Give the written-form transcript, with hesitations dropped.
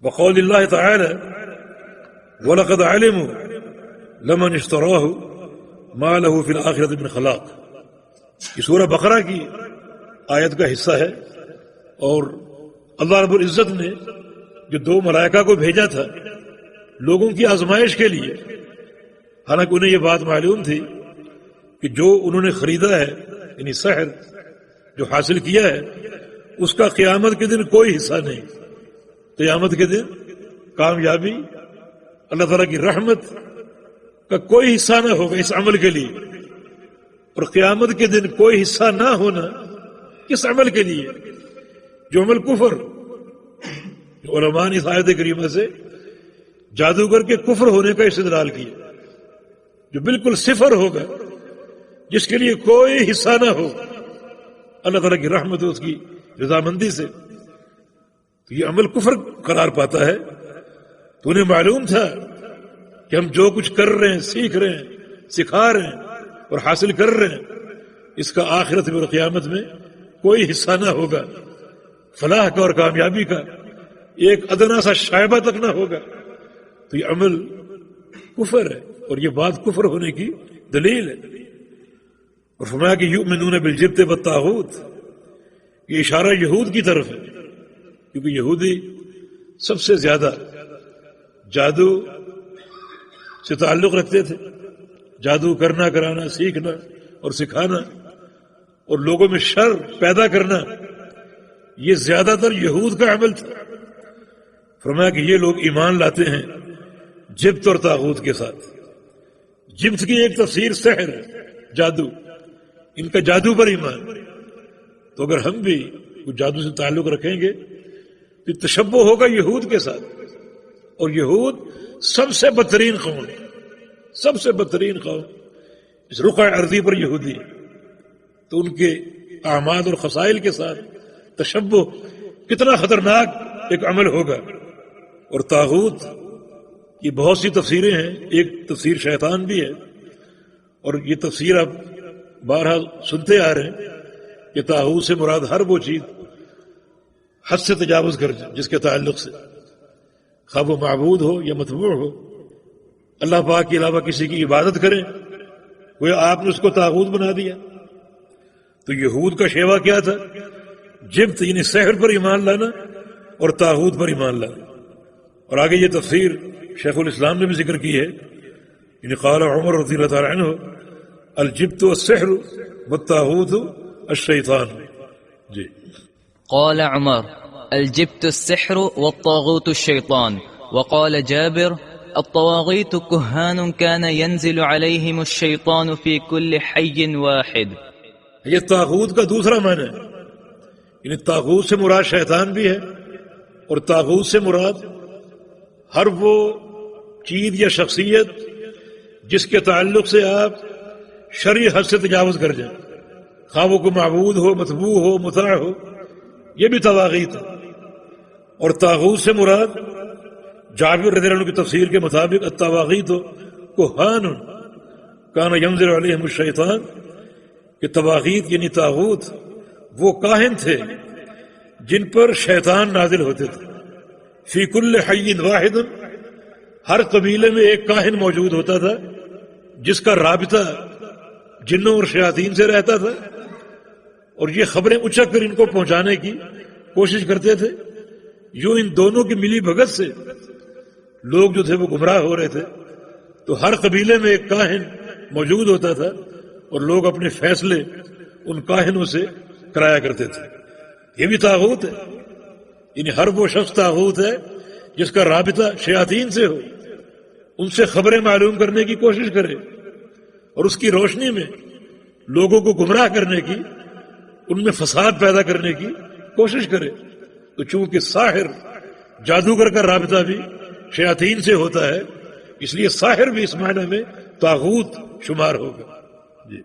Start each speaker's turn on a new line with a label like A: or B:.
A: وقول اللہ تعالی وَلَقَدْ عَلِمُوا لَمَنِ اشْتَرَاهُ مَا لَهُ فِي الْآخِرَةِ مِنْ خَلَاقٍ، یہ سورہ بقرہ کی آیت کا حصہ ہے۔ اور اللہ رب العزت نے جو دو ملائکہ کو بھیجا تھا لوگوں کی آزمائش کے لیے، حالانکہ انہیں یہ بات معلوم تھی کہ جو انہوں نے خریدا ہے یعنی سحر جو حاصل کیا ہے اس کا قیامت کے دن کوئی حصہ نہیں، قیامت کے دن کامیابی اللہ تعالیٰ کی رحمت کا کوئی حصہ نہ ہوگا اس عمل کے لیے، اور قیامت کے دن کوئی حصہ نہ ہونا کس عمل کے لیے؟ جو عمل کفر، جو علماء نے اس آیت کریمہ سے جادوگر کے کفر ہونے کا استدلال کیا، جو بالکل صفر ہوگا، جس کے لیے کوئی حصہ نہ ہو اللہ تعالیٰ کی رحمت اس کی رضامندی سے، تو یہ عمل کفر قرار پاتا ہے۔ تو انہیں معلوم تھا کہ ہم جو کچھ کر رہے ہیں، سیکھ رہے ہیں، سکھا رہے ہیں اور حاصل کر رہے ہیں، اس کا آخرت میں اور قیامت میں کوئی حصہ نہ ہوگا، فلاح کا اور کامیابی کا ایک ادنا سا شائبہ تک نہ ہوگا۔ تو یہ عمل کفر ہے، اور یہ بات کفر ہونے کی دلیل ہے۔ اور فرمایا کہ یؤمنون بالجبت والطاغوت، یہ اشارہ یہود کی طرف ہے، کیونکہ یہودی سب سے زیادہ جادو سے تعلق رکھتے تھے، جادو کرنا، کرانا، سیکھنا اور سکھانا اور لوگوں میں شر پیدا کرنا، یہ زیادہ تر یہود کا عمل تھا۔ فرمایا کہ یہ لوگ ایمان لاتے ہیں جبت اور طاغوت کے ساتھ۔ جبت کی ایک تفسیر سحر ہے، جادو، ان کا جادو پر ایمان۔ تو اگر ہم بھی کچھ جادو سے تعلق رکھیں گے تو تشبہ ہوگا یہود کے ساتھ، اور یہود سب سے بدترین قوم، سب سے بدترین قوم اس رقعہ ارضی پر یہودی ہے۔ تو ان کے اعمال اور خصائل کے ساتھ تشبہ کتنا خطرناک ایک عمل ہوگا۔ اور طاغوت کی بہت سی تفسیریں ہیں، ایک تفسیر شیطان بھی ہے، اور یہ تفسیر آپ بہرحال سنتے آ رہے ہیں کہ طاغوت سے مراد ہر وہ چیز حد سے تجاوز کر جائے جس کے تعلق سے، خواہ وہ معبود ہو یا متبوع ہو، اللہ پاک کے علاوہ کسی کی عبادت کریں، وہ آپ نے اس کو طاغوت بنا دیا۔ تو یہود کا شیوا کیا تھا؟ جبت یعنی سحر پر ایمان لانا اور طاغوت پر ایمان لانا۔ اور آگے یہ تفسیر شیخ الاسلام نے بھی ذکر کی ہے، یعنی قال عمر رضی اللہ تعالی عنہ الجبت والسحر والطاغوت الشیطان۔ جی
B: قال عمر الجبت السحر والطاغوت الشيطان. وقال جابر الطواغيت كهان كان ينزل عليهم الشيطان في كل حي واحد.
A: یہ طاغوت کا دوسرا معنی ہے، یعنی طاغوت سے مراد شیطان بھی ہے، اور طاغوت سے مراد ہر وہ چیز یا شخصیت جس کے تعلق سے آپ شرعی حد سے تجاوز کر جائیں، خواہ وہ کو معبود ہو، متبوع ہو، مطاع ہو، یہ بھی طواغیت ہے۔ اور طاغوت سے مراد جابر رضی اللہ عنہ کی تفسیر کے مطابق الطواغیت کہان کان ینزل علیہم الشیطان، کہ طواغیت یعنی طاغوت وہ کاہن تھے جن پر شیطان نازل ہوتے تھے۔ فی کل حی واحد، ہر قبیلے میں ایک کاہن موجود ہوتا تھا جس کا رابطہ جنوں اور شیاطین سے رہتا تھا، اور یہ خبریں اچک کر ان کو پہنچانے کی کوشش کرتے تھے۔ یوں ان دونوں کی ملی بھگت سے لوگ جو تھے وہ گمراہ ہو رہے تھے۔ تو ہر قبیلے میں ایک کاہن موجود ہوتا تھا، اور لوگ اپنے فیصلے ان کاہنوں سے کرایا کرتے تھے۔ یہ بھی طاغوت ہے، یعنی ہر وہ شخص طاغوت ہے جس کا رابطہ شیاطین سے ہو، ان سے خبریں معلوم کرنے کی کوشش کرے، اور اس کی روشنی میں لوگوں کو گمراہ کرنے کی، ان میں فساد پیدا کرنے کی کوشش کرے۔ تو چونکہ ساحر جادوگر کا رابطہ بھی شیاطین سے ہوتا ہے، اس لیے ساحر بھی اس معنی میں طاغوت شمار ہوگا۔ جی